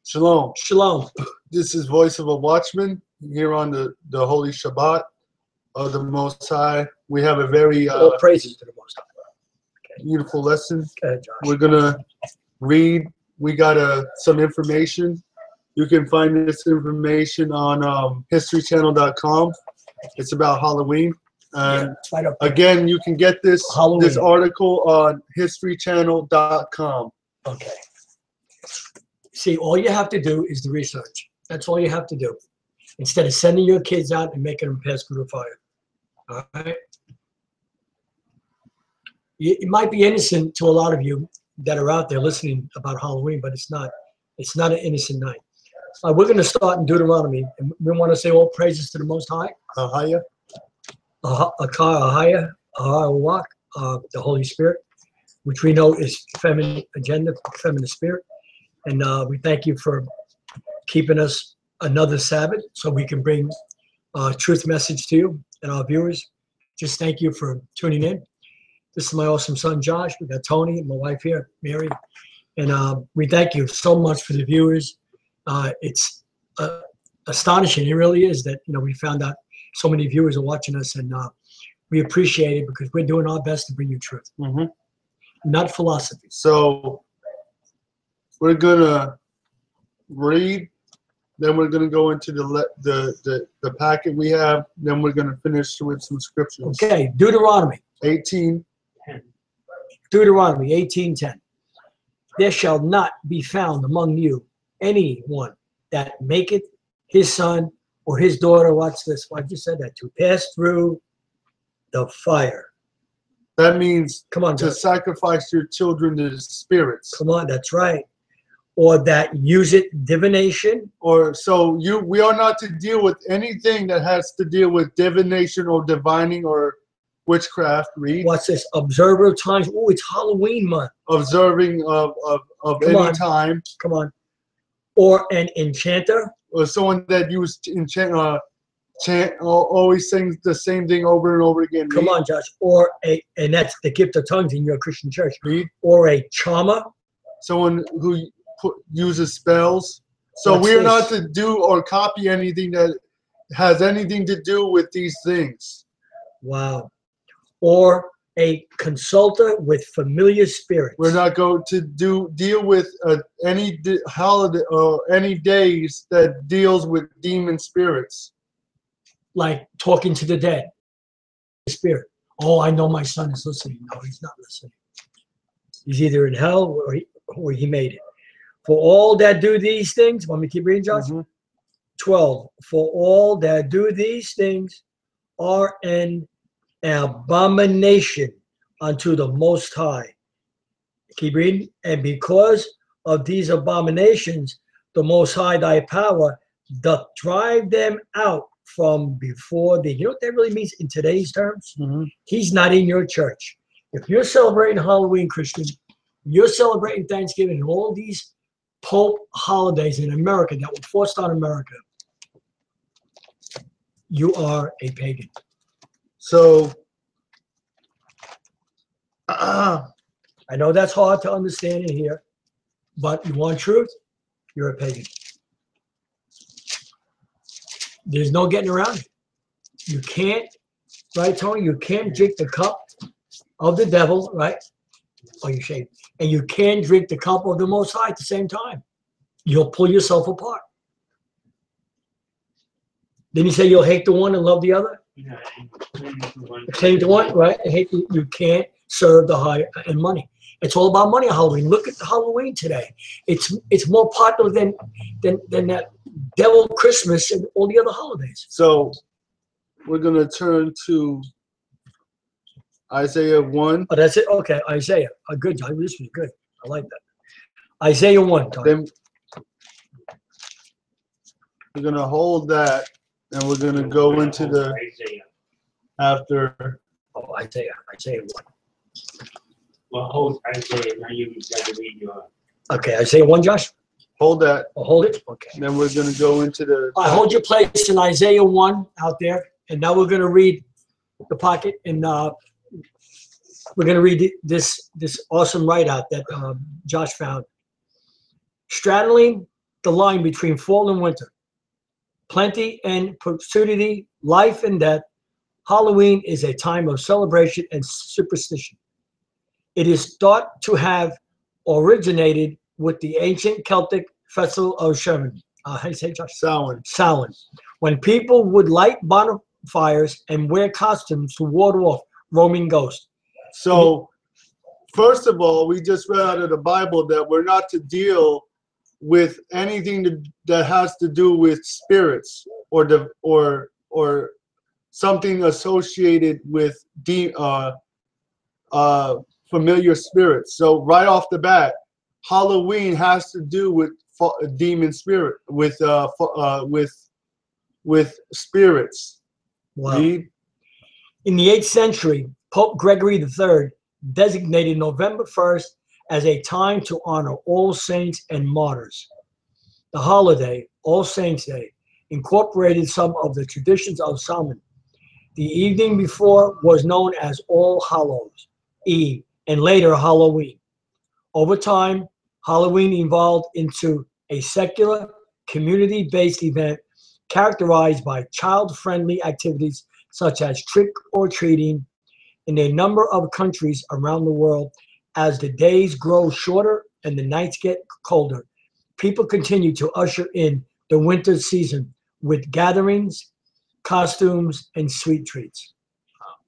Shalom. Shalom. This is Voice of a Watchman here on the Holy Shabbat of the Most High. We have a very all praises to the Most High. Okay. Beautiful lesson. Go ahead, Josh. We're going to read. We got some information. You can find this information on historychannel.com. It's about Halloween. And right up there. Again, you can get this article on historychannel.com. Okay. See, all you have to do is the research. That's all you have to do. Instead of sending your kids out and making them pass through the fire. All right? It might be innocent to a lot of you that are out there listening about Halloween, but it's not. It's not an innocent night. We're going to start in Deuteronomy, and we want to say all praises to the Most High. Ahayah. Ahayah, Ahayah, the Holy Spirit, which we know is feminine agenda, feminine spirit. And we thank you for keeping us another Sabbath so we can bring truth message to you and our viewers. Just thank you for tuning in. This is my awesome son, Josh. We got Tony and my wife here, Mary. And we thank you so much for the viewers. It's astonishing. It really is that, we found out so many viewers are watching us, and we appreciate it because we're doing our best to bring you truth, not philosophy. So we're gonna read, then we're gonna go into the packet we have, then we're gonna finish with some scriptures. Okay, Deuteronomy 18. Deuteronomy 18:10. There shall not be found among you anyone that maketh his son or his daughter, watch this, I just said that, to pass through the fire. That means come on, to sacrifice your children to the spirits. Come on, that's right. Or that use it divination. Or so we are not to deal with anything that has to deal with divination or divining or witchcraft. Read. What's this? Observer of times. Oh, it's Halloween month. Observing of any time. Come on. Or an enchanter. Or someone that used always sings the same thing over and over again. Come on, Josh. Or and that's the gift of tongues in your Christian church. Read. Or a charmer. Someone who uses spells. So we're not to do or copy anything that has anything to do with these things. Wow. Or a consulter with familiar spirits. We're not going to deal with any holiday or any days that deals with demon spirits. Like talking to the dead. Spirit. Oh, I know my son is listening. No, he's not listening. He's either in hell or he made it. For all that do these things, want me to keep reading, Josh? 12. For all that do these things are an abomination unto the Most High. Keep reading. And because of these abominations, the Most High thy power doth drive them out from before thee. You know what that really means in today's terms? He's not in your church. If you're celebrating Halloween, Christian, you're celebrating Thanksgiving and all these Pope holidays in America that were forced on America, you are a pagan. So, I know that's hard to understand and hear, but you want truth, you're a pagan. There's no getting around it. You can't, right, Tony? You can't drink the cup of the devil, right? Oh, you shave. And you can't drink the cup of the Most High at the same time. You'll pull yourself apart. Didn't you say you'll hate the one and love the other? Yeah, hate the one, right? You can't serve the high and money. It's all about money on Halloween. Look at Halloween today. It's more popular than that devil Christmas and all the other holidays. So we're gonna turn to Isaiah 1. Oh, that's it? Okay, Isaiah. Good. This was good. I like that. Isaiah 1. Then we're gonna hold that and we're gonna go into the after. Oh, Isaiah 1. Well, hold Isaiah. Now you got to read your. Okay, Isaiah 1, Josh. Hold that. Oh, hold it. Okay. Then we're gonna go into the. All right, hold your place in Isaiah 1 out there, and now we're gonna read the pocket, and we're gonna read this awesome write-out that Josh found. straddling the line between fall and winter, plenty and prosperity, life and death. Halloween is a time of celebration and superstition. It is thought to have originated with the ancient Celtic festival of Shemi. How do you say, Josh? Samhain, when people would light bonfires and wear costumes to ward off roaming ghosts. So, first of all, we just read out of the Bible that we're not to deal with anything that has to do with spirits or something associated with familiar spirits. So right off the bat, Halloween has to do with demon spirit, with spirits. Wow. Read. In the 8th century, Pope Gregory III designated November 1st as a time to honor all saints and martyrs. The holiday, All Saints' Day, incorporated some of the traditions of Samhain. The evening before was known as All Hallows Eve and later Halloween. Over time, Halloween evolved into a secular, community-based event characterized by child-friendly activities such as trick-or-treating in a number of countries around the world. As the days grow shorter and the nights get colder, people continue to usher in the winter season with gatherings, costumes, and sweet treats.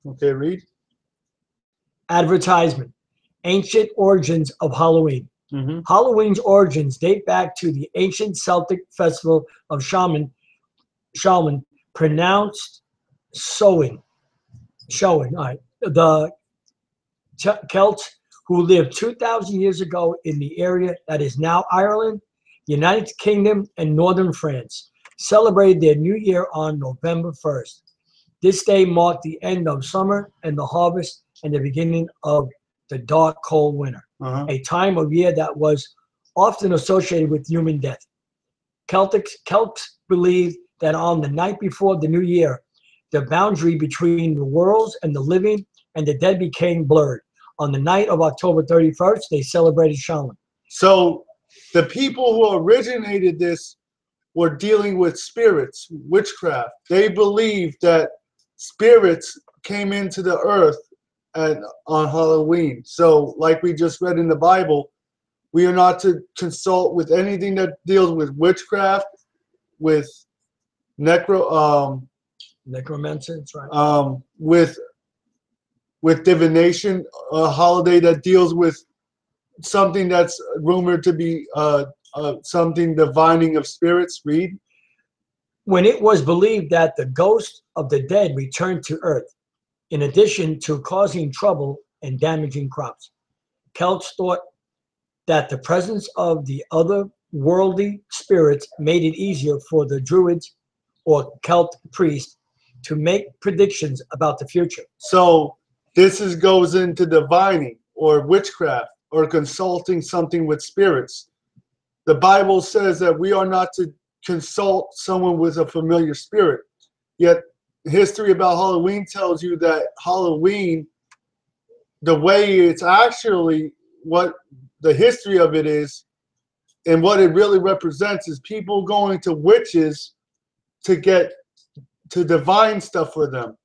Okay, read. Advertisement. Ancient origins of Halloween. Mm-hmm. Halloween's origins date back to the ancient Celtic festival of Shaman, pronounced Showing. All right. The Celts who lived 2,000 years ago in the area that is now Ireland, United Kingdom, and northern France celebrated their new year on November 1st. This day marked the end of summer and the harvest and the beginning of the dark, cold winter, a time of year that was often associated with human death. Celts believed that on the night before the new year, the boundary between the worlds and the living and the dead became blurred. On the night of October 31st, they celebrated Shalom. So the people who originated this were dealing with spirits, witchcraft. They believed that spirits came into the earth on Halloween. So like we just read in the Bible, we are not to consult with anything that deals with witchcraft, with necromancy, Necromancy, that's right. With divination, a holiday that deals with something that's rumored to be something divining of spirits. Read. When it was believed that the ghosts of the dead returned to earth, in addition to causing trouble and damaging crops, Celts thought that the presence of the other worldly spirits made it easier for the Druids or Celt priests to make predictions about the future. So this goes into divining or witchcraft or consulting something with spirits. The Bible says that we are not to consult someone with a familiar spirit. Yet history about Halloween tells you that Halloween, the way it's actually, what the history of it is and what it really represents is people going to witches to divine stuff for them,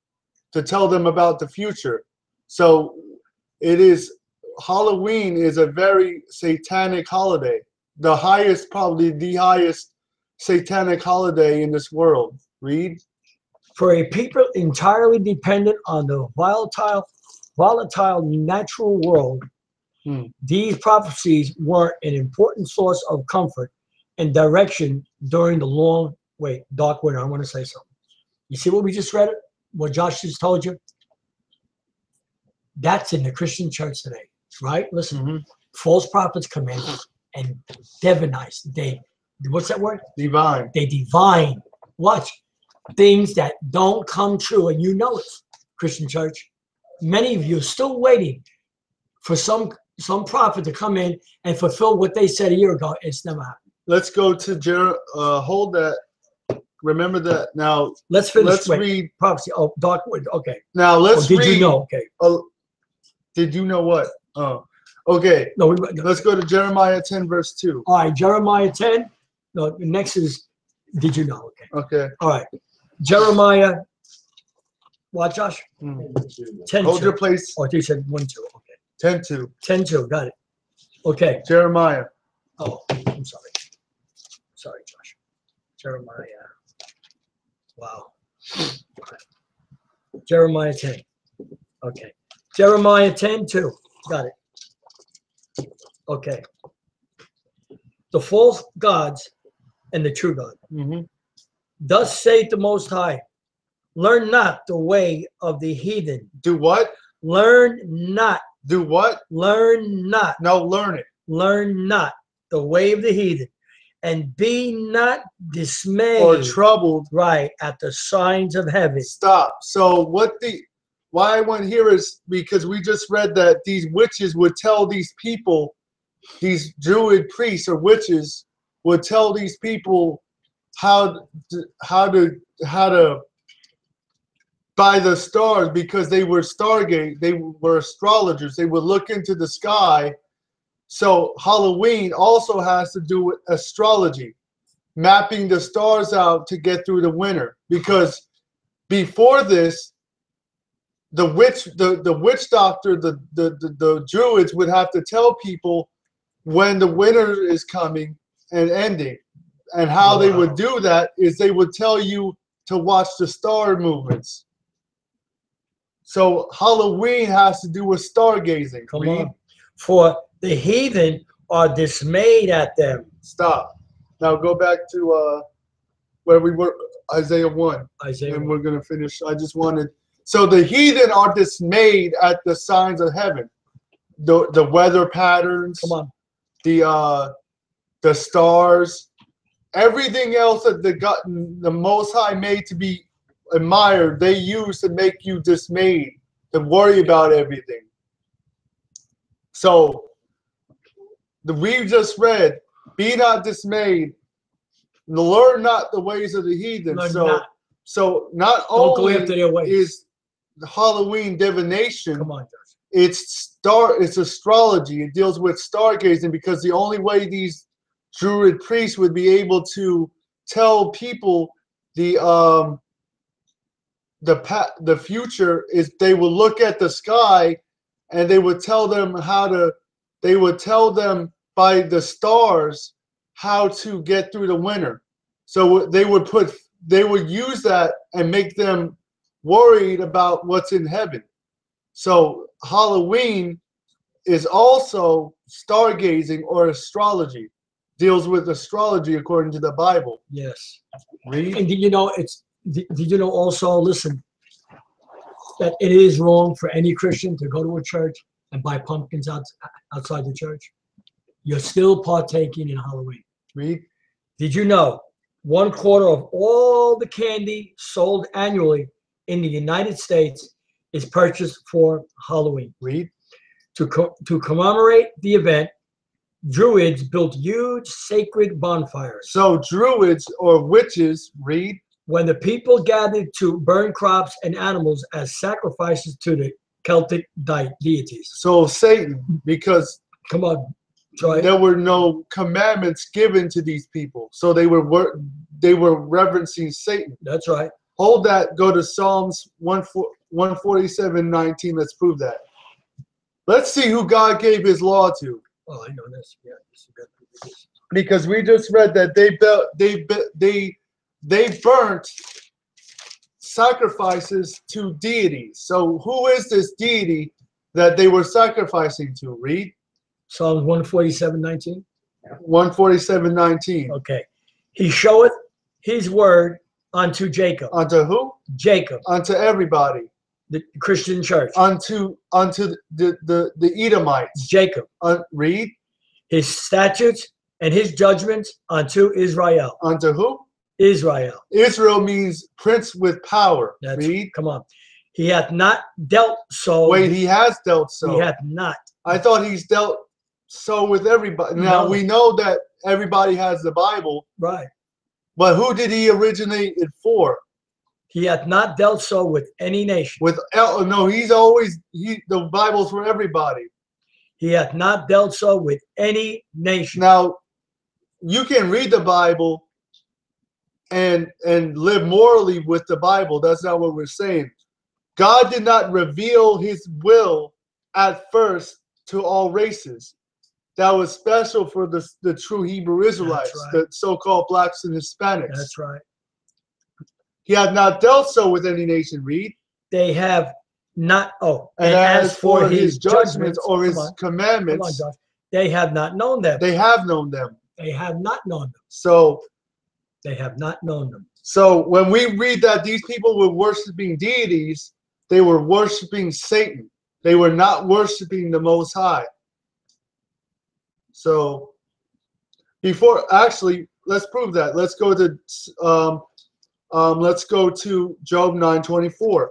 to tell them about the future. So Halloween is a very satanic holiday. Probably the highest satanic holiday in this world. Read. For a people entirely dependent on the volatile natural world, these prophecies were an important source of comfort and direction during the dark winter. I want to say something. You see what we just read? What Josh just told you? That's in the Christian church today, right? Listen, false prophets come in and divinize. What's that word? Divine. They divine. Watch. Things that don't come true, and you know it, Christian church. Many of you are still waiting for some prophet to come in and fulfill what they said a year ago. It's never happened. Let's go to hold that. Remember that. Now let's finish. Let's read prophecy. Oh, dark wood. Okay. Now let's read. Did you know? Okay. Did you know what? Oh, Okay. No, Let's go to Jeremiah 10, verse 2. All right, Jeremiah 10. No, the next is, did you know? Okay. Okay. All right. Jeremiah, what, Josh? 10 Hold 2. your place. Oh, you said 1 2. Okay. 10, 2. 10 2. Got it. Okay. Jeremiah. Oh, I'm sorry. Sorry, Josh. Jeremiah. Wow. Jeremiah 10. Okay. Jeremiah 10 2. Got it. Okay. The false gods and the true God. Mm-hmm. Thus saith the Most High, learn not the way of the heathen. Do what? Learn not. Do what? Learn not. No, learn it. Learn not the way of the heathen. And be not dismayed. Or troubled. Right, at the signs of heaven. Stop. So why I went here is because we just read that these witches would tell these people, these Druid priests or witches would tell these people how to by the stars, because they were they were astrologers. They would look into the sky. So Halloween also has to do with astrology, mapping the stars out to get through the winter. Because before this, the witch doctor, the Druids would have to tell people when the winter is coming and ending. And how they would do that is they would tell you to watch the star movements. So Halloween has to do with stargazing. Come on. For the heathen are dismayed at them. Stop. Now go back to where we were, Isaiah 1. Isaiah and 1. we're going to finish. I just wanted. So the heathen are dismayed at the signs of heaven. The weather patterns. Come on. The stars. Everything else that the Most High made to be admired, they use to make you dismayed, to worry about everything. So we just read, be not dismayed, learn not the ways of the heathen. So not only is Halloween divination, come on, it's astrology. It deals with stargazing, because the only way these Druid priests would be able to tell people the future is they would look at the sky, and they would tell them they would tell them by the stars how to get through the winter. So they would use that and make them worried about what's in heaven. So Halloween is also stargazing or astrology. Deals with astrology according to the Bible. Yes. Read. And did you know also, listen, that it is wrong for any Christian to go to a church and buy pumpkins outside the church? You're still partaking in Halloween. Read. Did you know 1/4 of all the candy sold annually in the United States is purchased for Halloween? Read. To commemorate the event, Druids built huge sacred bonfires. So Druids or witches, read. When the people gathered to burn crops and animals as sacrifices to the Celtic deities. So Satan, because come on, there were no commandments given to these people, so they were reverencing Satan. That's right. Hold that. Go to Psalms 147:19. Let's prove that. Let's see who God gave His law to. Oh, I know this. Yeah, this is good. Because we just read that they burnt sacrifices to deities. So who is this deity that they were sacrificing to? Read. Psalms 147:19. 147:19. Okay. He showeth his word unto Jacob. Unto who? Jacob. Unto everybody. The Christian church. Unto the Edomites. Jacob. Read. His statutes and his judgments unto Israel. Unto who? Israel. Israel means prince with power. Read. Come on. He hath not dealt so. Wait, he has dealt so. He hath not. I thought he's dealt so with everybody. Now, we know that everybody has the Bible. Right. But who did he originate it for? He hath not dealt so with any nation. No, the Bible's for everybody. He hath not dealt so with any nation. Now, you can read the Bible and live morally with the Bible. That's not what we're saying. God did not reveal his will at first to all races. That was special for the true Hebrew Israelites, right. the so-called blacks and Hispanics. That's right. He had not dealt so with any nation, read. They have not, And as for his judgments or his commandments, Josh, they have not known them. they have known them. They have not known them. So They have not known them. So when we read that these people were worshiping deities, they were worshiping Satan. They were not worshiping the Most High. So actually, let's prove that. Let's go to Job 9:24.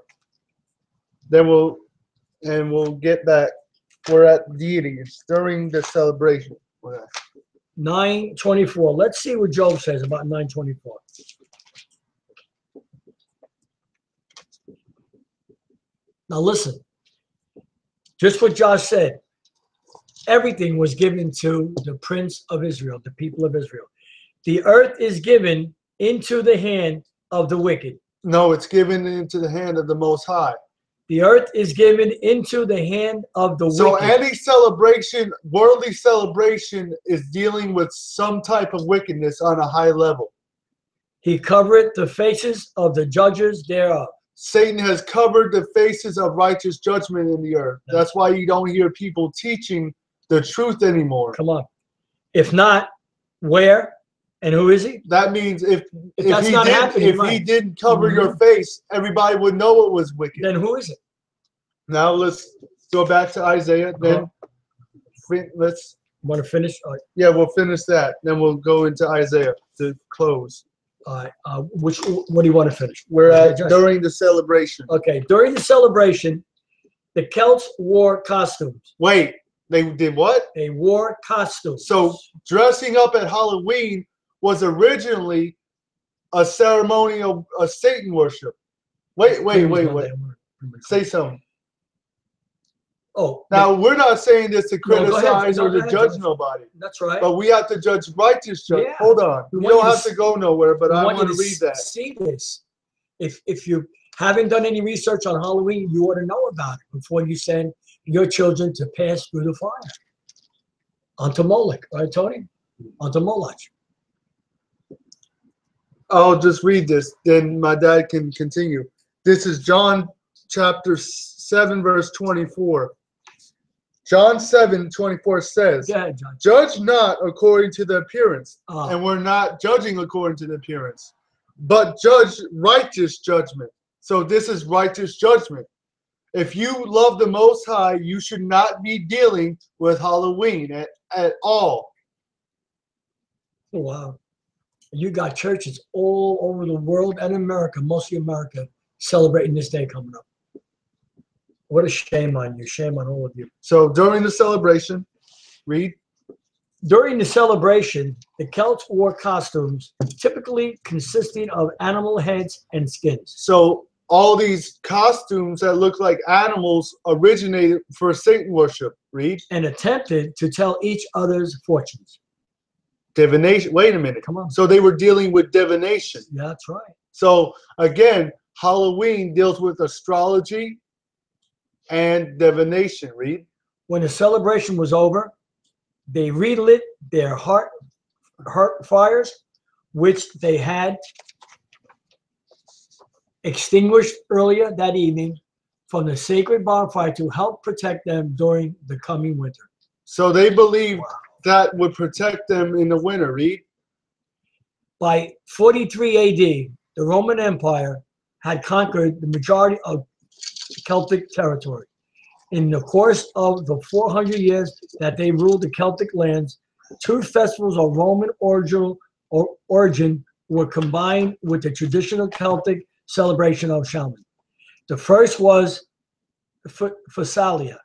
Then we'll get back. We're at deities during the celebration. 9:24. Let's see what Job says about 9:24. Now listen, just what Josh said, everything was given to the prince of Israel, the people of Israel. The earth is given into the hand of the wicked. No, it's given into the hand of the Most High. The earth is given into the hand of the wicked. So any celebration, worldly celebration, is dealing with some type of wickedness on a high level. He covereth the faces of the judges thereof. Satan has covered the faces of righteous judgment in the earth. That's why you don't hear people teaching the truth anymore. Come on. If not, where and who is he? That means if he didn't cover your face, everybody would know it was wicked. Then who is it? Now let's go back to Isaiah. Then let's. Want to finish? Yeah, we'll finish that. Then we'll go into Isaiah to close. What do you want to finish? We're at during the celebration. Okay, during the celebration, the Celts wore costumes. Wait, they did what? They wore costumes. So dressing up at Halloween was originally a ceremony of Satan worship. Wait. Say something. Oh, now we're not saying this to criticize or to judge nobody. That's right. But we have to judge righteous judge. Yeah. Hold on. You don't have to go nowhere, but I want to read that. See this. If you haven't done any research on Halloween, you ought to know about it before you send your children to pass through the fire. Onto Moloch, right, Tony? Onto Moloch. I'll just read this, then my dad can continue. This is John chapter 7, verse 24. John 7:24 says, ahead, John. Judge not according to the appearance. And we're not judging according to the appearance, but judge righteous judgment. So this is righteous judgment. If you love the Most High, you should not be dealing with Halloween at all. Wow. You got churches all over the world and America, mostly America, celebrating this day coming up. What a shame on you. Shame on all of you. So during the celebration, read. During the celebration, the Celts wore costumes typically consisting of animal heads and skins. So all these costumes that look like animals originated for Satan worship. Read. And attempted to tell each other's fortunes. Divination. Wait a minute. Come on. So they were dealing with divination. Yeah, that's right. So again, Halloween deals with astrology and divination. Read. When the celebration was over, they relit their heart fires, which they had extinguished earlier that evening from the sacred bonfire to help protect them during the coming winter. So they believed that would protect them in the winter. Read. By 43 AD, the Roman Empire had conquered the majority of Celtic territory. In the course of the 400 years that they ruled the Celtic lands, two festivals of Roman origin were combined with the traditional Celtic celebration of Shalom. The first was Yashayah,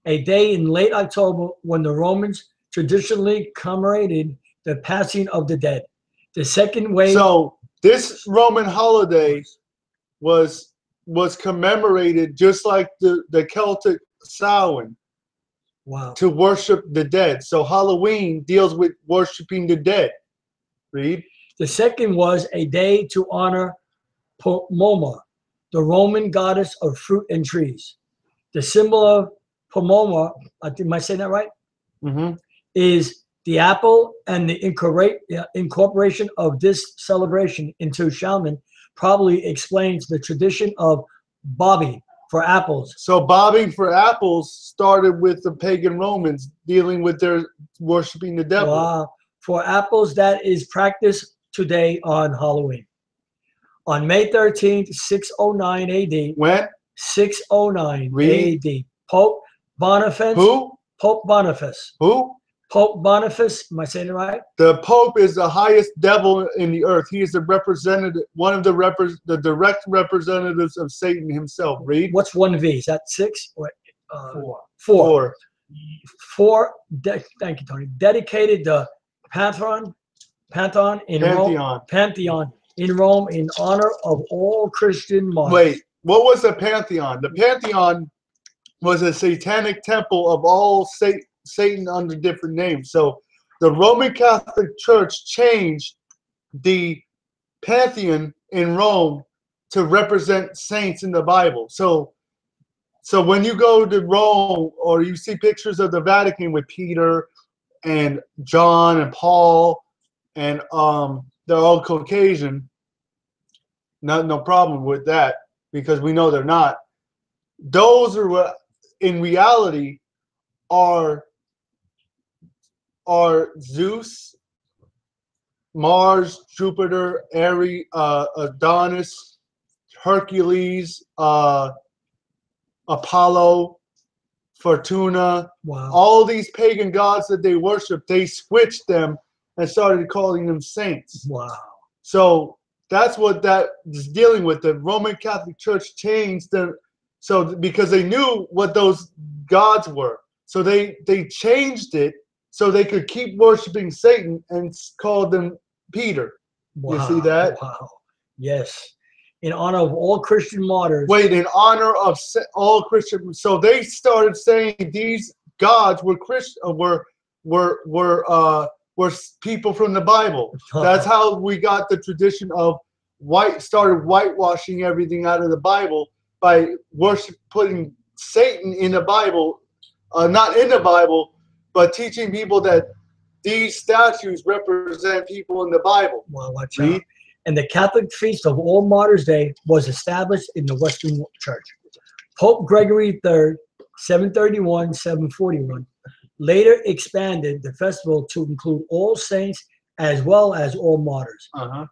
a day in late October when the Romans traditionally commemorated the passing of the dead. The second way. So this Roman holiday was commemorated just like the Celtic Samhain Wow. to worship the dead. So Halloween deals with worshiping the dead. Read. The second was a day to honor Pomona, the Roman goddess of fruit and trees. The symbol of Pomona, am I saying that right? Mm-hmm. Is the apple, and the incorporation of this celebration into Shalom probably explains the tradition of bobbing for apples. So bobbing for apples started with the pagan Romans dealing with their worshiping the devil. Wow. For apples, that is practiced today on Halloween. On May 13th, 609 AD. When? 609 Read. AD. Pope Boniface. Who? Pope Boniface. Who? Pope Boniface. Am I saying it right? The Pope is the highest devil in the earth. He is the representative, one of the direct representatives of Satan himself. Read. What's 1V? Is that 6? Or, 4. 4. 4. Thank you, Tony. Dedicated the Pantheon in Rome. Pantheon in Rome in honor of all Christian martyrs. Wait, what was the Pantheon? The Pantheon was a satanic temple of all Satan under different names. So the Roman Catholic Church changed the Pantheon in Rome to represent saints in the Bible. So when you go to Rome or you see pictures of the Vatican with Peter and John and Paul and they're all Caucasian, no problem with that because we know they're not. Those are what in reality are Zeus, Mars, Jupiter, Ares, Adonis, Hercules, Apollo, Fortuna. Wow. All these pagan gods that they worship, they switched them and started calling them saints. Wow. So that's what that is dealing with. The Roman Catholic Church changed them because they knew what those gods were. So they changed it so they could keep worshiping Satan and called them Peter. Wow. You see that? Wow. Yes. In honor of all Christian martyrs. Wait, in honor of all Christian. So they started saying these gods were were people from the Bible. That's how we got the tradition of started whitewashing everything out of the Bible by putting Satan in the Bible, not in the Bible, but teaching people that these statues represent people in the Bible. Wow, watch out. And the Catholic Feast of All Martyrs' Day was established in the Western Church. Pope Gregory III, 731-741, later expanded the festival to include all saints as well as all martyrs,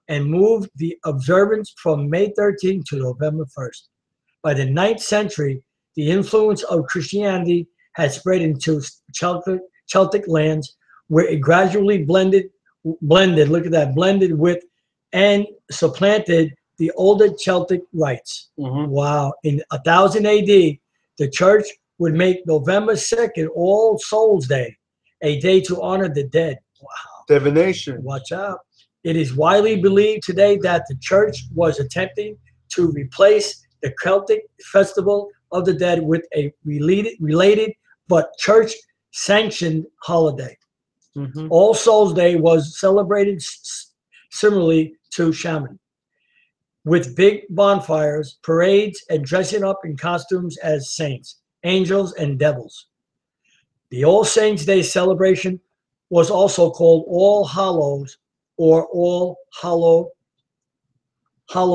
and moved the observance from May 13th to November 1st. By the 9th century, the influence of Christianity had spread into Celtic lands, where it gradually blended with and supplanted the older Celtic rites. Wow. In 1000 AD, the church would make November 2nd All Souls Day, a day to honor the dead. Wow. Divination. Watch out. It is widely believed today that the church was attempting to replace the Celtic festival of the dead with a related but church-sanctioned holiday. All Souls Day was celebrated similarly to Shaman, with big bonfires, parades, and dressing up in costumes as saints, angels, and devils. The All Saints Day celebration was also called All Hallows or All Hallow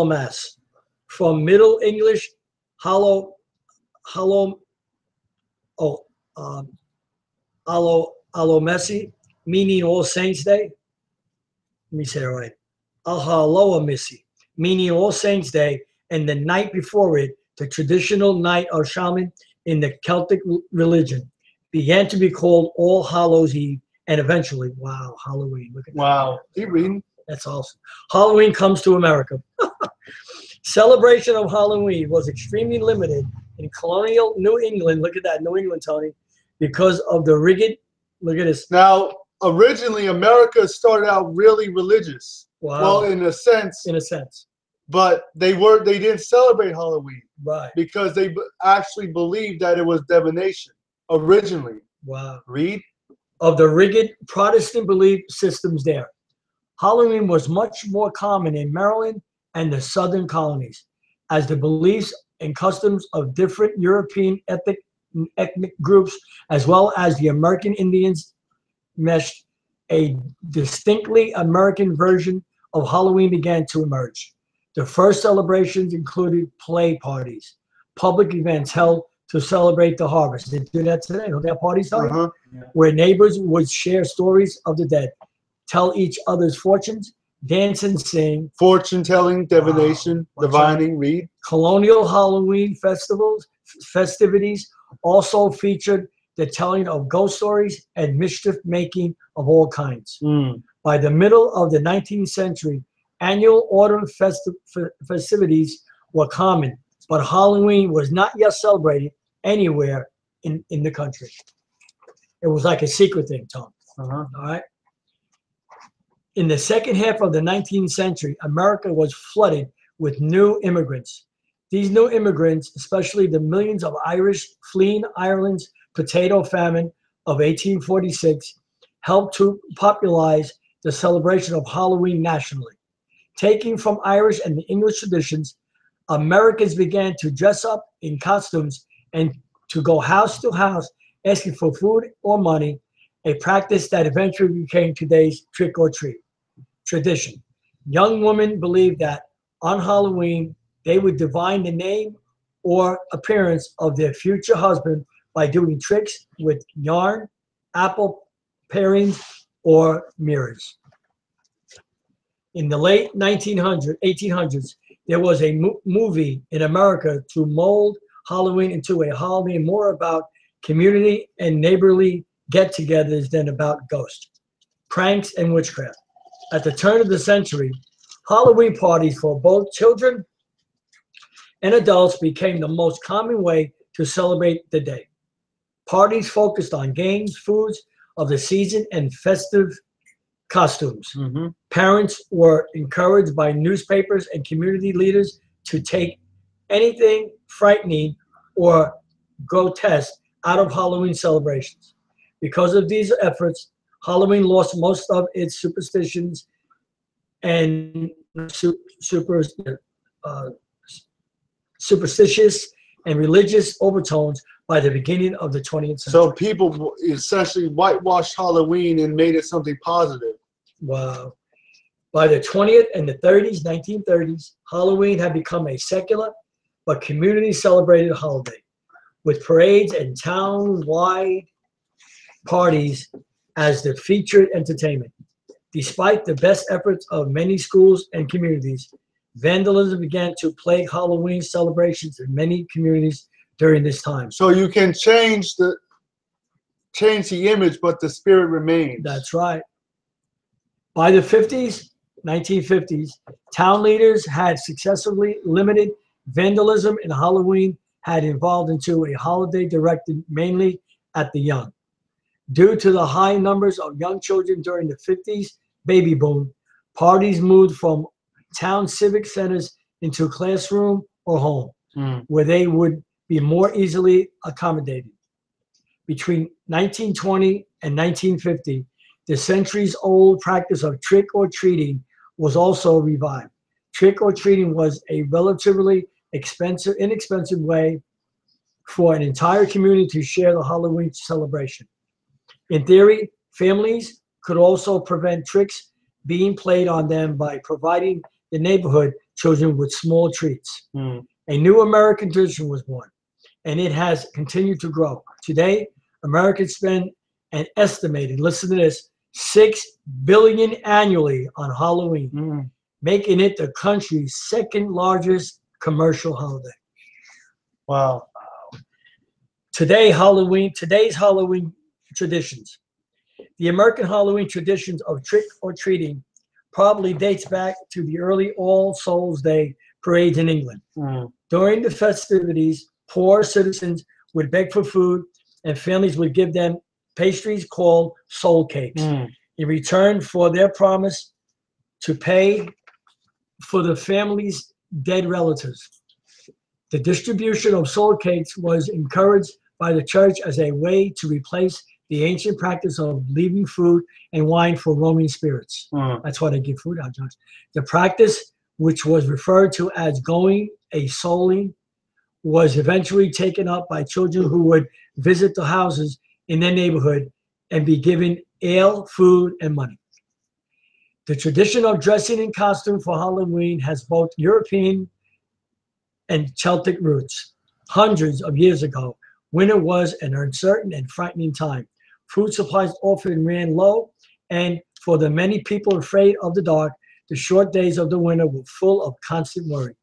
Mass, from Middle English Allomessi, meaning All Saints Day. Let me say it right. Ahayah, meaning All Saints Day, and the night before it, the traditional night of Shaman in the Celtic religion, began to be called All Hallows Eve, and eventually, wow, Halloween. Look at that. Wow. Keep reading. That's awesome. Halloween comes to America. Celebration of Halloween was extremely limited in colonial New England. Look at that, New England, Tony, because of the rigid. Look at this. Now, originally, America started out really religious. Wow. Well, in a sense. In a sense. But they didn't celebrate Halloween. Right. Because they actually believed that it was divination originally. Wow. Read. Of the rigid Protestant belief systems there. Halloween was much more common in Maryland and the southern colonies, as the beliefs and customs of different European ethnic groups, as well as the American Indians, meshed. A distinctly American version of Halloween began to emerge. The first celebrations included play parties, public events held to celebrate the harvest. They do that today. Don't they have parties today? Where neighbors would share stories of the dead, tell each other's fortunes, dance and sing. Fortune telling, divination, Wow. divining, read. Colonial Halloween festivities also featured the telling of ghost stories and mischief making of all kinds. By the middle of the 19th century, annual autumn festivities were common, but Halloween was not yet celebrated anywhere in the country. It was like a secret thing, Tom. All right. In the second half of the 19th century, America was flooded with new immigrants. These new immigrants, especially the millions of Irish fleeing Ireland's potato famine of 1846, helped to popularize the celebration of Halloween nationally. Taking from Irish and the English traditions, Americans began to dress up in costumes and to go house to house asking for food or money, a practice that eventually became today's trick-or-treat tradition. Young women believed that on Halloween, they would divine the name or appearance of their future husband by doing tricks with yarn, apple parings, or mirrors. In the late 1800s, there was a movie in America to mold Halloween into a holiday more about community and neighborly get-togethers than about ghosts, pranks, and witchcraft. At the turn of the century, Halloween parties for both children and adults became the most common way to celebrate the day. Parties focused on games, foods of the season, and festive costumes. Parents were encouraged by newspapers and community leaders to take anything frightening or grotesque out of Halloween celebrations. Because of these efforts, Halloween lost most of its superstitions and superstitious and religious overtones by the beginning of the 20th century. So people essentially whitewashed Halloween and made it something positive. Wow. By the 20th and the 1930s, Halloween had become a secular but community-celebrated holiday, with parades and town-wide parties as the featured entertainment. Despite the best efforts of many schools and communities, vandalism began to plague Halloween celebrations in many communities during this time. So you can change the image, but the spirit remains. That's right. By the 1950s, town leaders had successfully limited vandalism, and Halloween had evolved into a holiday directed mainly at the young. Due to the high numbers of young children during the 50s baby boom, parties moved from town civic centers into classroom or home, where they would be more easily accommodated. Between 1920 and 1950, the centuries-old practice of trick-or-treating was also revived. Trick-or-treating was a relatively inexpensive way for an entire community to share the Halloween celebration. In theory, families could also prevent tricks being played on them by providing the neighborhood children with small treats. A new American tradition was born, and it has continued to grow. Today, Americans spend an estimated, listen to this, $6 billion annually on Halloween, making it the country's second largest commercial holiday. Wow. Today's Halloween traditions. The American Halloween traditions of trick-or-treating probably dates back to the early All Souls Day parades in England. During the festivities, poor citizens would beg for food, and families would give them pastries called soul cakes in return for their promise to pay for the family's dead relatives. The distribution of soul cakes was encouraged by the church as a way to replace the ancient practice of leaving food and wine for roaming spirits. That's why they give food out, Josh. The practice, which was referred to as going a souling, was eventually taken up by children who would visit the houses in their neighborhood and be given ale, food, and money. The tradition of dressing in costume for Halloween has both European and Celtic roots. Hundreds of years ago, winter was an uncertain and frightening time. Food supplies often ran low, and for the many people afraid of the dark, the short days of the winter were full of constant worry.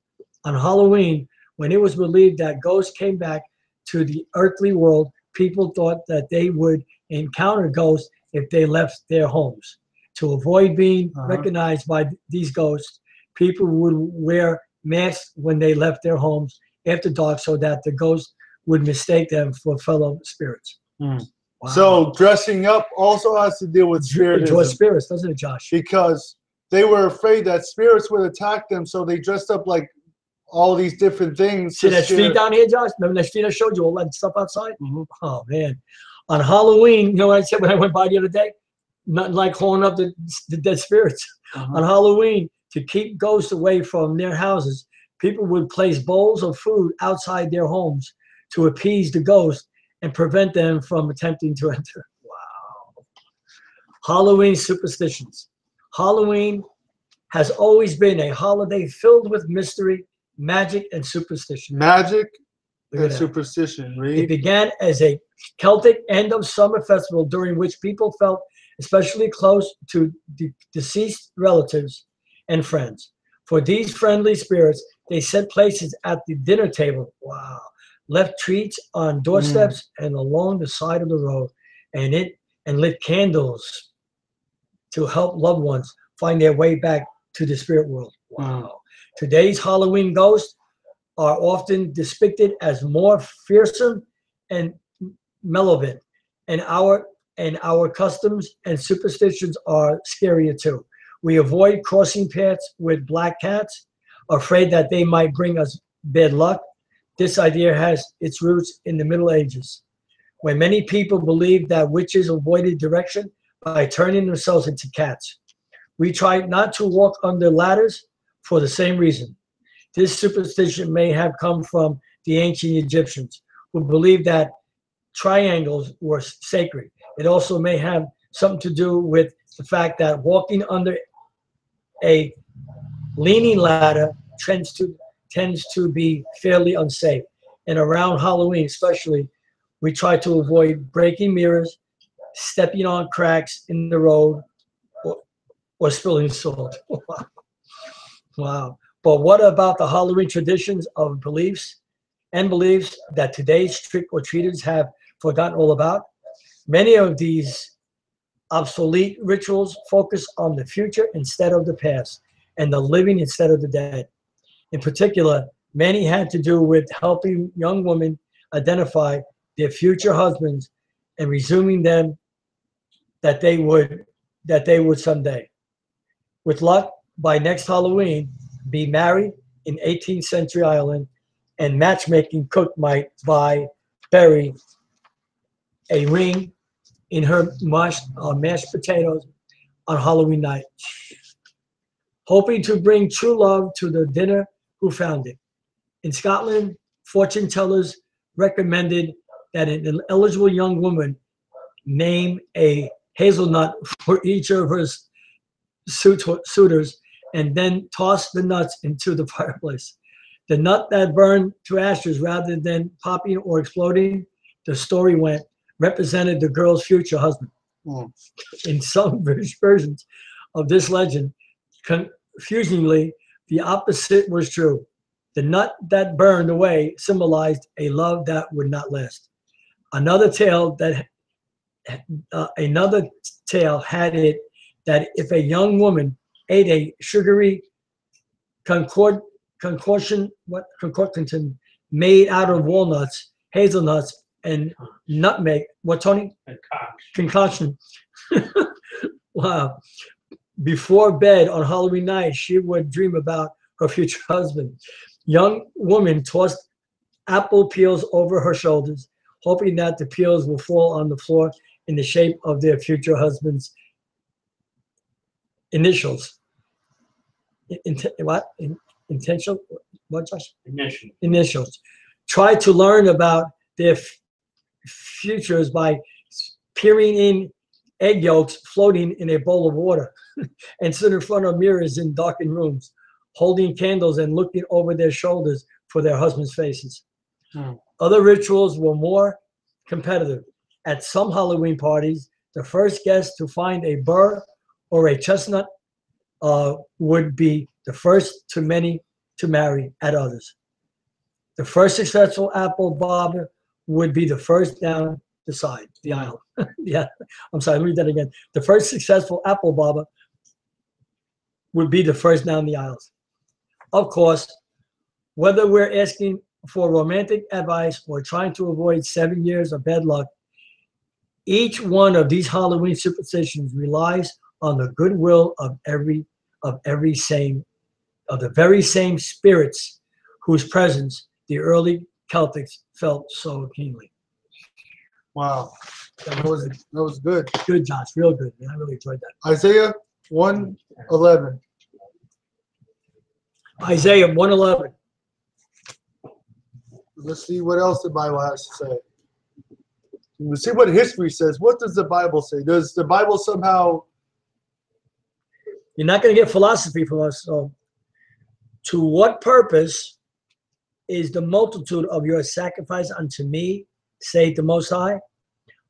On Halloween, when it was believed that ghosts came back to the earthly world, people thought that they would encounter ghosts if they left their homes. To avoid being recognized by these ghosts, people would wear masks when they left their homes after dark so that the ghosts would mistake them for fellow spirits. Wow. So dressing up also has to deal with spiritism. It spirits, doesn't it, Josh? Because they were afraid that spirits would attack them, so they dressed up like all these different things. See that street down here, Josh? Remember that street I showed you, all that stuff outside? Oh, man. On Halloween, you know what I said when I went by the other day? Nothing like calling up the dead spirits. On Halloween, to keep ghosts away from their houses, people would place bowls of food outside their homes to appease the ghosts and prevent them from attempting to enter. Wow. Halloween superstitions. Halloween has always been a holiday filled with mystery, magic, and superstition. Magic and superstition. Read. It began as a Celtic end of summer festival during which people felt especially close to deceased relatives and friends. For these friendly spirits, they set places at the dinner table. Wow. Left treats on doorsteps and along the side of the road, and lit candles to help loved ones find their way back to the spirit world. Wow. Today's Halloween ghosts are often depicted as more fearsome and malevolent, and our customs and superstitions are scarier too. We avoid crossing paths with black cats, afraid that they might bring us bad luck. This idea has its roots in the Middle Ages, when many people believed that witches avoided direction by turning themselves into cats. We try not to walk under ladders for the same reason. This superstition may have come from the ancient Egyptians, who believed that triangles were sacred. It also may have something to do with the fact that walking under a leaning ladder tends to be fairly unsafe. And around Halloween especially, we try to avoid breaking mirrors, stepping on cracks in the road, or spilling salt. Wow. But what about the Halloween traditions of beliefs that today's trick-or-treaters have forgotten all about? Many of these obsolete rituals focus on the future instead of the past, and the living instead of the dead. In particular, many had to do with helping young women identify their future husbands and resuming them that they would someday. With luck, by next Halloween, be married in 18th century Ireland, and matchmaking cook might bury a ring in her mashed potatoes on Halloween night, hoping to bring true love to the dinner who found it. In Scotland, fortune tellers recommended that an eligible young woman name a hazelnut for each of her suitors and then toss the nuts into the fireplace. The nut that burned to ashes rather than popping or exploding, the story went, represented the girl's future husband. In some versions of this legend, confusingly, the opposite was true. The nut that burned away symbolized a love that would not last. Another tale had it that if a young woman ate a sugary concoction made out of walnuts, hazelnuts, and nutmeg. What, Tony? Concoction. Wow. Before bed on Halloween night, she would dream about her future husband. Young woman tossed apple peels over her shoulders, hoping that the peels will fall on the floor in the shape of their future husband's initials. Intentional? What, Josh? Initials. Try to learn about their futures by peering in egg yolks floating in a bowl of water and sit in front of mirrors in darkened rooms, holding candles and looking over their shoulders for their husbands' faces. Other rituals were more competitive. At some Halloween parties, the first guest to find a burr or a chestnut would be the first to many to marry at others. The first successful apple bobber would be the first down the side, the aisle. Yeah, I'm sorry, read that again. The first successful apple bobber would be the first down the aisles. Of course, whether we're asking for romantic advice or trying to avoid 7 years of bad luck, each one of these Halloween superstitions relies on the goodwill of the very same spirits whose presence the early Celtics felt so keenly. Wow, that was good. Good, Josh, real good. Man. I really enjoyed that. Isaiah 1:11. Isaiah 1:11. Let's see what else the Bible has to say. Let's see what history says. What does the Bible say? Does the Bible somehow... You're not going to get philosophy from us. So, to what purpose is the multitude of your sacrifice unto me, saith the Most High?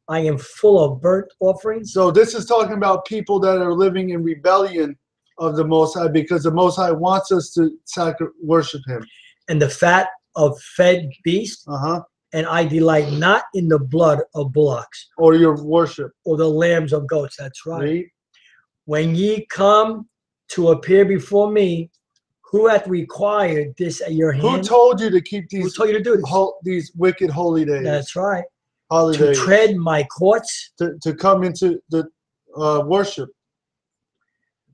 I am full of burnt offerings. So this is talking about people that are living in rebellion of the Most High, because the Most High wants us to worship Him. And the fat of fed beasts. And I delight not in the blood of bullocks. Or your worship. Or the lambs of goats. That's right. Read. When ye come to appear before me, who hath required this at your hand? Who told you to keep these? Who told you to do this? These wicked holy days. That's right. Holidays. To tread my courts. To come into the worship.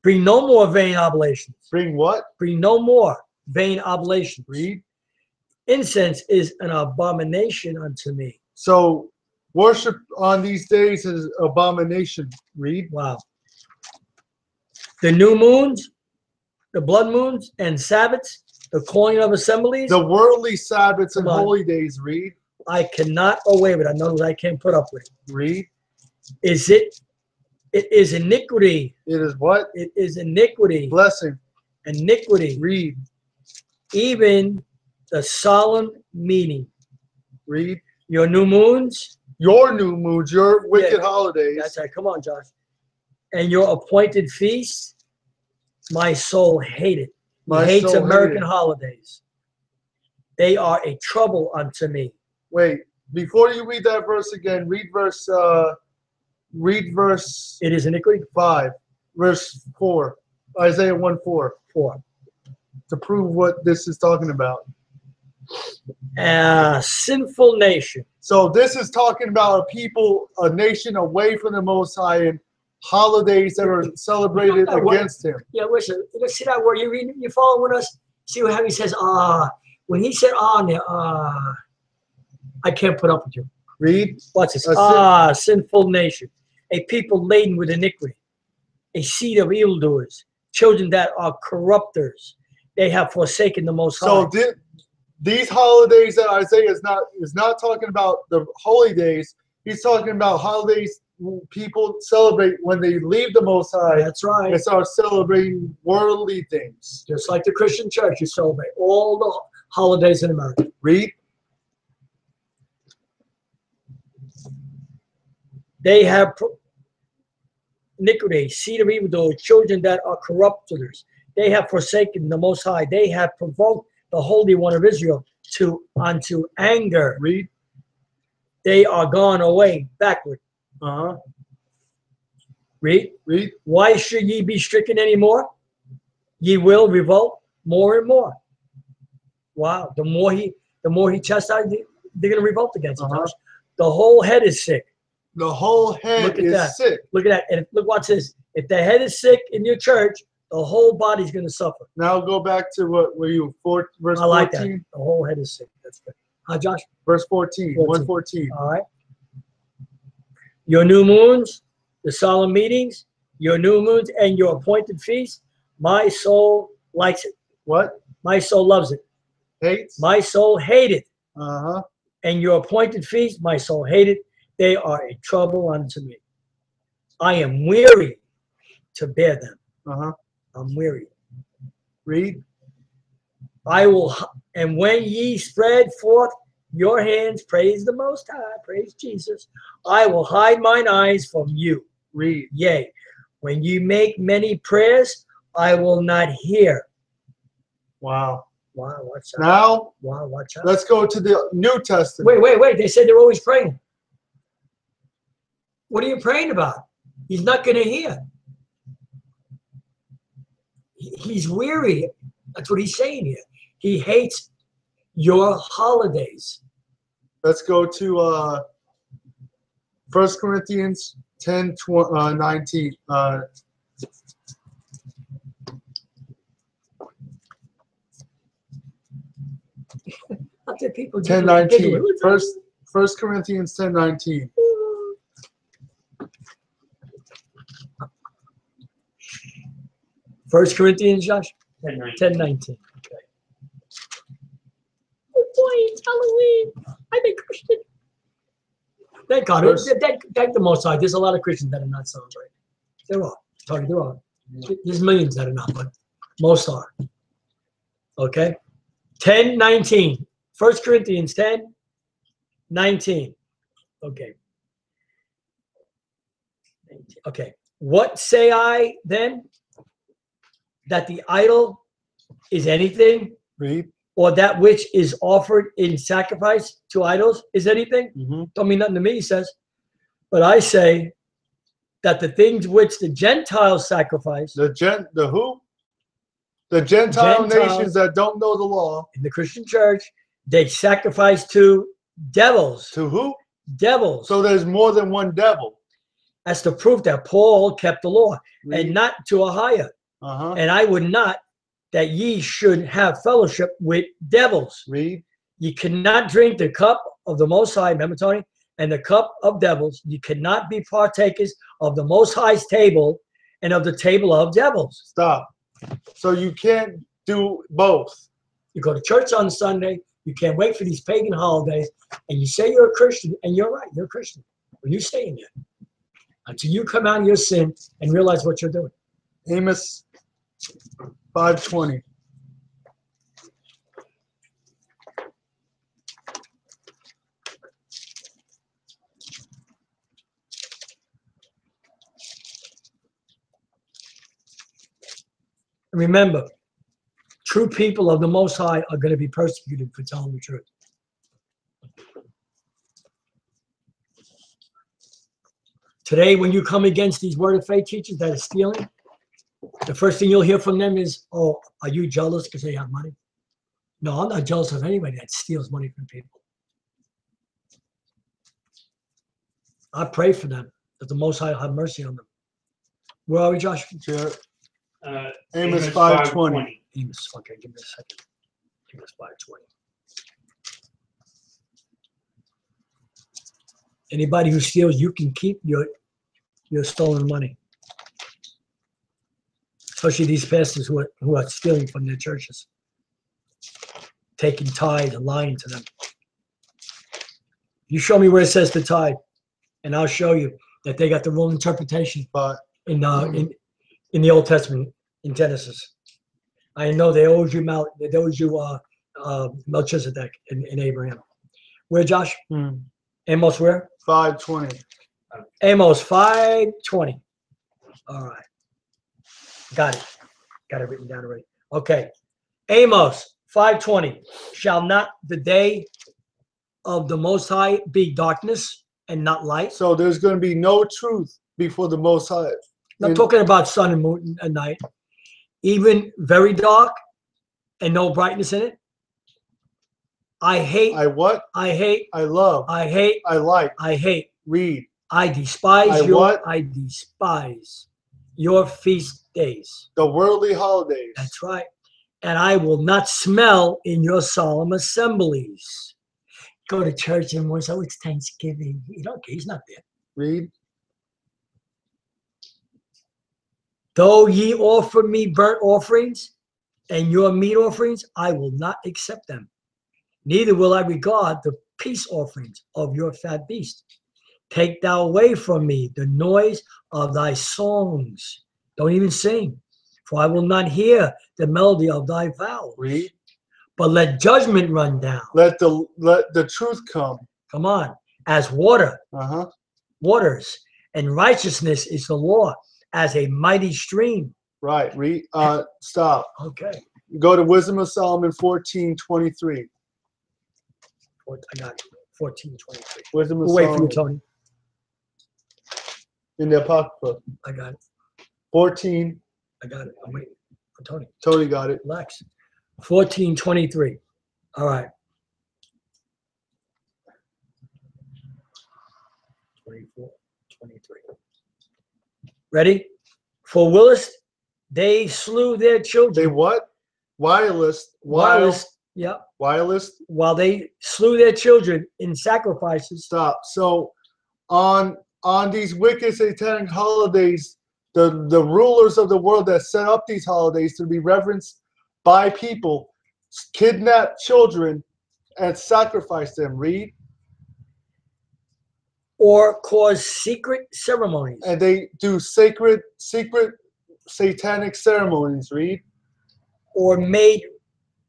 Bring no more vain oblations. Bring what? Bring no more vain oblations. Read. Incense is an abomination unto me. So worship on these days is abomination. Read. Wow. The new moons, the blood moons, and Sabbaths, the calling of assemblies. The worldly Sabbaths and holy days. Read. I cannot away with it. I know I can't put up with it. Read. It is iniquity. It is what? It is iniquity. Blessing. Iniquity. Read. Even the solemn meaning. Read. Your new moons. Your new moons. Your wicked holidays. That's right. Come on, Josh. And your appointed feasts. My soul hated. He hates American holidays. They are a trouble unto me. Wait, before you read that verse again, read verse. It is iniquity. 5, verse 4, Isaiah 1:4. 4. To prove what this is talking about. A sinful nation. So this is talking about a nation away from the Most High, and holidays that are celebrated against Him. Yeah, listen. You see that word? You following with us? See how he says when he said I can't put up with you. Read. Watch this. Sinful nation. A people laden with iniquity. A seed of evildoers. Children that are corrupters. They have forsaken the Most High. So these holidays that Isaiah is not talking about the holy days. He's talking about holidays people celebrate when they leave the Most High. That's right. And start celebrating worldly things. Just like the Christian church, you celebrate all the holidays in America. Read. They have iniquity, seed of evildoers, children that are corrupters. They have forsaken the Most High. They have provoked the Holy One of Israel unto anger. Read. They are gone away backward. Read. Read. Why should ye be stricken anymore? Ye will revolt more and more. Wow. The more he chastises, they're going to revolt against him. The whole head is sick. The whole head is sick. Look at that. And look, watch this. If the head is sick in your church, the whole body's going to suffer. Now go back to what were you verse 14? I like that. The whole head is sick. That's good. Josh? Verse 14. 114. All right. Your new moons, the solemn meetings, your new moons, and your appointed feasts, my soul likes it. What? My soul loves it. Hates? My soul hated. Uh-huh. And your appointed feasts, my soul hated. They are a trouble unto me. I am weary to bear them. Uh-huh. I'm weary. Read. I will, and when ye spread forth your hands, praise the Most High, praise Jesus, I will hide mine eyes from you. Read. Yea, when you make many prayers, I will not hear. Wow. Wow, watch out. Now, Wow, watch out. let's go to the New Testament. Wait. They said they're always praying. What are you praying about? He's not going to hear. He's weary. That's what he's saying here. He hates your holidays. Let's go to 1 Corinthians 10, 19. How did people 10, 19. First Corinthians 10, 19. First Corinthians, Josh? 10:19. 10:19. Okay. Oh boy, it's Halloween. I'm a Christian. Thank God. Thank the Most High. There's a lot of Christians that are not celebrating. There are. There are. There's millions that are not, but most are. Okay. 10:19. 1 Corinthians 10:19. Okay. Okay. What say I then? That the idol is anything? Read. Or that which is offered in sacrifice to idols is anything? Don't mean nothing to me, he says. But I say that the things which the Gentiles sacrifice. The who? The Gentile nations that don't know the law. In the Christian church, they sacrifice to devils. To who? Devils. So there's more than one devil. That's the proof that Paul kept the law. Read. And not to Ahayah. And I would not that ye should have fellowship with devils. Read. Ye cannot drink the cup of the Most High, remember Tony, and the cup of devils. You cannot be partakers of the Most High's table and of the table of devils. Stop. So you can't do both. You go to church on Sunday, you can't wait for these pagan holidays, and you say you're a Christian, and you're right, you're a Christian. Well, you stay in there until you come out of your sin and realize what you're doing. Amos 5:20. Remember, true people of the Most High are going to be persecuted for telling the truth. Today, when you come against these word of faith teachers that are stealing, the first thing you'll hear from them is, oh, are you jealous because they have money? No, I'm not jealous of anybody that steals money from people. I pray for them, that the Most High will have mercy on them. Where are we, Josh? Amos 5:20. Amos, okay, give me a second. Amos 5:20. Anybody who steals, you can keep your stolen money. Especially these pastors who are stealing from their churches, taking tithe and lying to them. You show me where it says to tithe, and I'll show you that they got the wrong interpretation in the Old Testament in Genesis. I know they owed you Melchizedek and Abraham. Where, Josh? Amos where? 5:20. Amos 5:20. All right. Got it. Got it written down already. Okay. Amos 5:20. Shall not the day of the Most High be darkness and not light? So there's going to be no truth before the Most High. I'm talking about sun and moon at night. Even very dark and no brightness in it. I hate. I what? I hate. I love. I hate. I like. I hate. Read. I despise I despise your feast days. The worldly holidays. That's right. And I will not smell in your solemn assemblies. Go to church and say, oh, it's Thanksgiving. You don't care. He's not there. Read. Though ye offer me burnt offerings and your meat offerings, I will not accept them. Neither will I regard the peace offerings of your fat beast. Take thou away from me the noise of thy songs. Don't even sing, for I will not hear the melody of thy vows. Read. But let judgment run down. Let the truth come. Come on, as water, Uh-huh. waters, and righteousness is the law as a mighty stream. Right. Read. Stop. Okay. Go to Wisdom of Solomon 14:23. I got it. 14:23. Wisdom of We'll wait for you, Solomon Tony. in the Apocrypha. I got it. 14. I got it. I'm waiting for Tony. Tony got it. Relax. 14:23. All right. 24, 23. Ready? For Willis, they slew their children. They what? Wireless. Yeah. Wireless. While they slew their children in sacrifices. Stop. So on these wicked satanic holidays, the rulers of the world that set up these holidays to be reverenced by people kidnap children and sacrifice them. Read. Or cause secret ceremonies. And they do secret satanic ceremonies. Read. Or made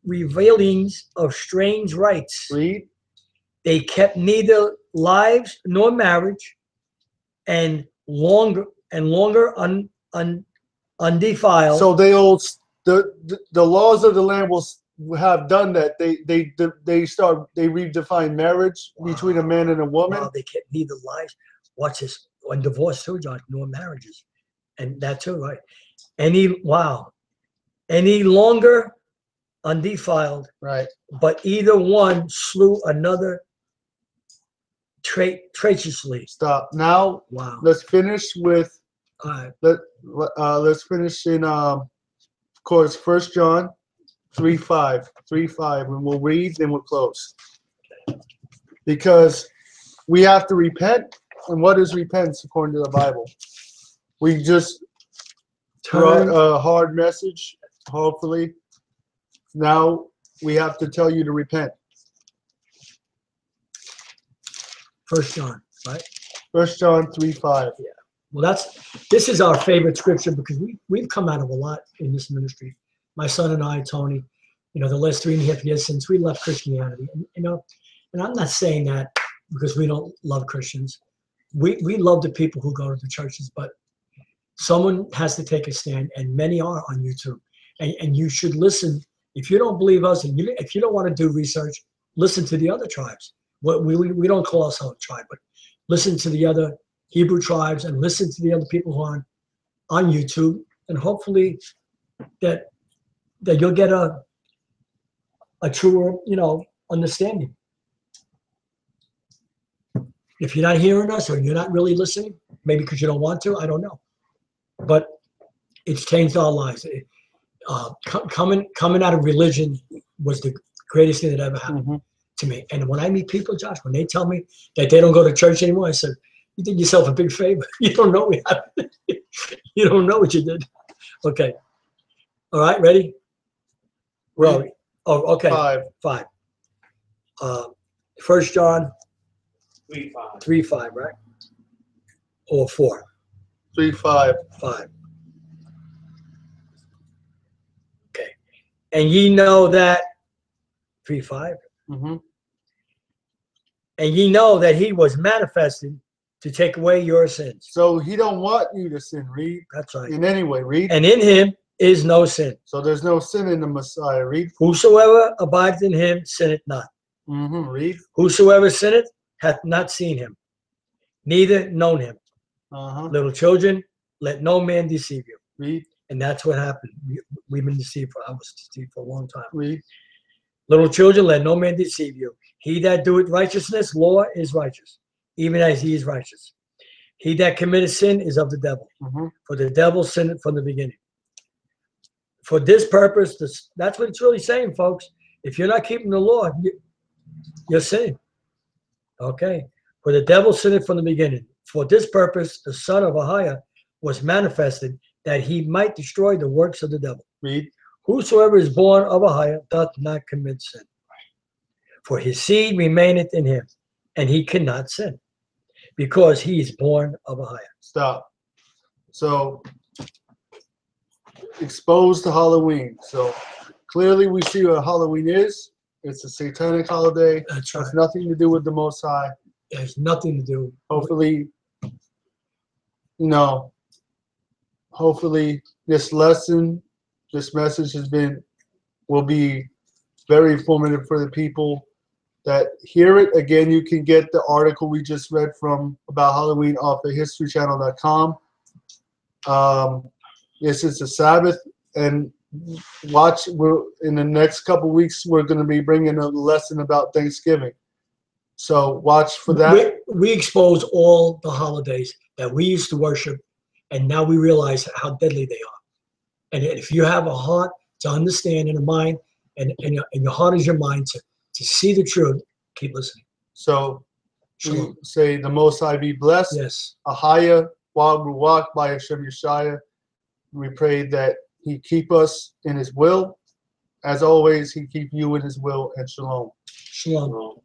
revealings of strange rites. Read. They kept neither lives nor marriage, and longer undefiled. So they the laws of the land will have done that. They redefine marriage between a man and a woman. Wow, they kept neither lives. Watch this. On divorce too, John, nor marriages, and that too, right? Any longer undefiled, Right. but either one slew another traitorously. Stop. Now Wow. let's finish with let's finish in of course 1 John 3:5, and we'll read and we'll close. Because we have to repent, and what is repentance according to the Bible? We just brought a hard message, hopefully. Now we have to tell you to repent. 1 John, right? 1 John 3:5. Yeah. Well, this is our favorite scripture because we've come out of a lot in this ministry. My son and I, Tony, the last 3.5 years since we left Christianity, and I'm not saying that because we don't love Christians. We love the people who go to the churches, but someone has to take a stand, and many are on YouTube. And you should listen. If you don't believe us, and if you don't want to do research, listen to the other tribes. We don't call ourselves a tribe, but listen to the other Hebrew tribes and listen to the other people who are on YouTube, and hopefully that you'll get a truer, understanding. If you're not hearing us or you're not really listening, maybe because you don't want to, I don't know. But it's changed our lives. Coming out of religion was the greatest thing that ever happened to me. And when I meet people, Josh, when they tell me that they don't go to church anymore, I said, you did yourself a big favor. You don't know what happened. You don't know what you did. Okay. All right, ready? Well, okay. 5. 1 John 3:5, right? Or 4? 3:5. 5. Okay. And ye know that 3:5. And ye know that he was manifested to take away your sins. So he don't want you to sin. Read. That's right. In any way. Read. And in him is no sin. So there's no sin in the Messiah. Read. Whosoever abides in him sinneth not. Read. Whosoever sinneth hath not seen him, neither known him. Little children, let no man deceive you. Read. And that's what happened. We've been deceived. I was deceived for a long time. Read. Little children, let no man deceive you. He that doeth righteousness, law is righteous, even as he is righteous. He that committeth sin is of the devil. For the devil sinned from the beginning. For this purpose, that's what it's really saying, folks. If you're not keeping the law, you're sinning. Okay. For the devil sinned from the beginning. For this purpose, the son of Ahayah was manifested, that he might destroy the works of the devil. Read. Whosoever is born of Ahayah doth not commit sin. For his seed remaineth in him, and he cannot sin, because he is born of Ahayah. Stop. So, exposed to Halloween. So, clearly we see what Halloween is. It's a satanic holiday. That's It right. has nothing to do with the Most High. It has nothing to do. Hopefully, hopefully this lesson, this message will be very informative for the people that hear it. Again, you can get the article we just read about Halloween off of historychannel.com. This is the Sabbath, and in the next couple weeks, we're going to be bringing a lesson about Thanksgiving. So watch for that. We expose all the holidays that we used to worship, and now we realize how deadly they are. And if you have a heart to understand and a mind, and your heart is your mind to see the truth, keep listening. So Shalom. we say the Most High be blessed. Yes. Ahayah, Barak, bahashem, Yashayah. We pray that he keep us in his will. As always, he keep you in his will, and Shalom. Shalom.